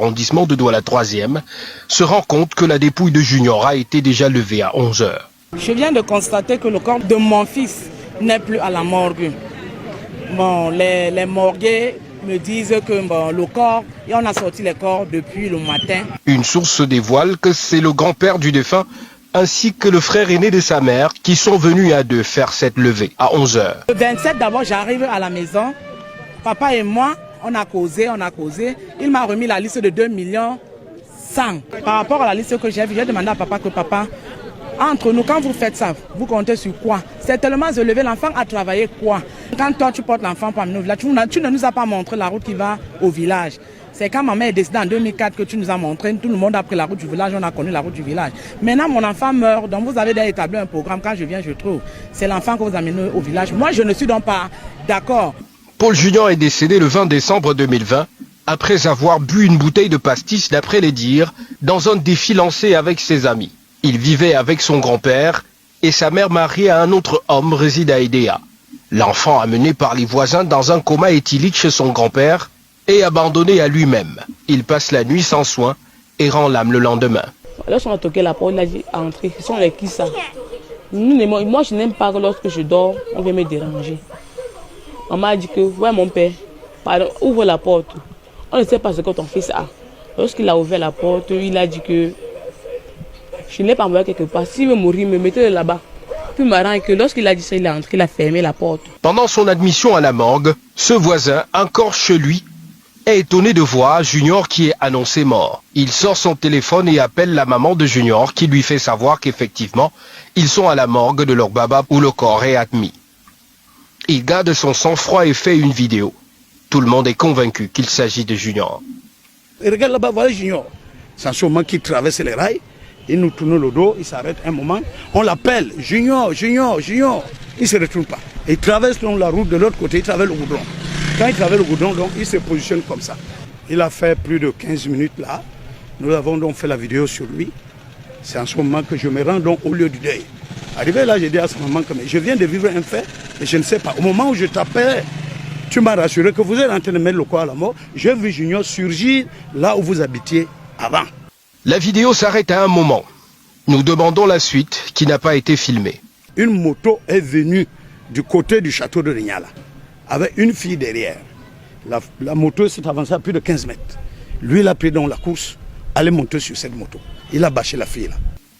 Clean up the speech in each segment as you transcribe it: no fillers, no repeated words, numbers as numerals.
arrondissement de Douala 3e, se rend compte que la dépouille de Junior a été déjà levée à 11 h. Je viens de constater que le corps de mon fils n'est plus à la morgue. Bon, les morgués me disent que le corps, et on a sorti les corps depuis le matin. Une source dévoile que c'est le grand-père du défunt ainsi que le frère aîné de sa mère qui sont venus à deux faire cette levée à 11 h. Le 27 d'abord, j'arrive à la maison. Papa et moi, on a causé. Il m'a remis la liste de 2 millions 100. Par rapport à la liste que j'ai vue, j'ai demandé à papa que papa, entre nous, quand vous faites ça, vous comptez sur quoi? C'est tellement de lever l'enfant à travailler quoi? Quand toi tu portes l'enfant pour amener au village, tu ne nous as pas montré la route qui va au village. C'est quand ma mère est décédée en 2004 que tu nous as montré, tout le monde a pris la route du village, on a connu la route du village. Maintenant mon enfant meurt, donc vous avez déjà établi un programme, quand je viens je trouve. C'est l'enfant que vous amenez au village. Moi je ne suis donc pas d'accord. Paul Junior est décédé le 20 décembre 2020 après avoir bu une bouteille de pastis d'après les dires dans un défi lancé avec ses amis. Il vivait avec son grand-père et sa mère mariée à un autre homme réside à Edea. L'enfant amené par les voisins dans un coma éthylique chez son grand-père et abandonné à lui-même. Il passe la nuit sans soin et rend l'âme le lendemain. Lorsqu'on a toqué la porte, il a dit entrer. Ce sont les qui ça? Moi je n'aime pas que lorsque je dors, on vient me déranger. Maman a dit que, ouais mon père, pardon, ouvre la porte. On ne sait pas ce que ton fils a. Lorsqu'il a ouvert la porte, il a dit que je ne l'ai pas envoyé quelque part. S'il veut mourir, me mettez-le là-bas. Puis marrant est que lorsqu'il a dit ça, il est entré, il a fermé la porte. Pendant son admission à la morgue, ce voisin, encore chez lui, est étonné de voir Junior qui est annoncé mort. Il sort son téléphone et appelle la maman de Junior qui lui fait savoir qu'effectivement, ils sont à la morgue de leur baba où le corps est admis. Il garde son sang-froid et fait une vidéo. Tout le monde est convaincu qu'il s'agit de Junior. Et regarde là-bas, voilà Junior. C'est un moment qui traverse les rails. Il nous tourne le dos, il s'arrête un moment. On l'appelle Junior, Junior, Junior. Il ne se retourne pas. Il traverse la route de l'autre côté, il traverse le goudron. Quand il traverse le goudron, donc, il se positionne comme ça. Il a fait plus de 15 minutes là. Nous avons donc fait la vidéo sur lui. C'est en ce moment que je me rends donc au lieu du deuil. Arrivé là, j'ai dit à sa maman que je viens de vivre un fait et je ne sais pas. Au moment où je t'appelais, tu m'as rassuré que vous êtes en train de mettre le corps à la mort. J'ai vu Junior surgir là où vous habitiez avant. La vidéo s'arrête à un moment. Nous demandons la suite qui n'a pas été filmée. Une moto est venue du côté du château de Rignala avec une fille derrière. La moto s'est avancée à plus de 15 mètres. Lui, il a pris dans la course, allait monter sur cette moto. Il a bâché la fille là.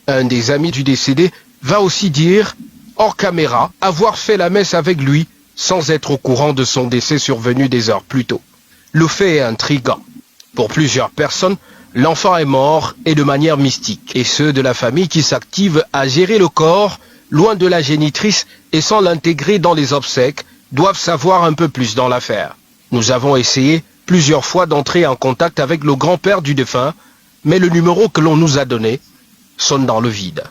Un des amis du décédé va aussi dire, hors caméra, avoir fait la messe avec lui sans être au courant de son décès survenu des heures plus tôt. Le fait est intriguant. Pour plusieurs personnes, l'enfant est mort et de manière mystique. Et ceux de la famille qui s'activent à gérer le corps, loin de la génitrice et sans l'intégrer dans les obsèques, doivent savoir un peu plus dans l'affaire. Nous avons essayé plusieurs fois d'entrer en contact avec le grand-père du défunt, mais le numéro que l'on nous a donné sonne dans le vide.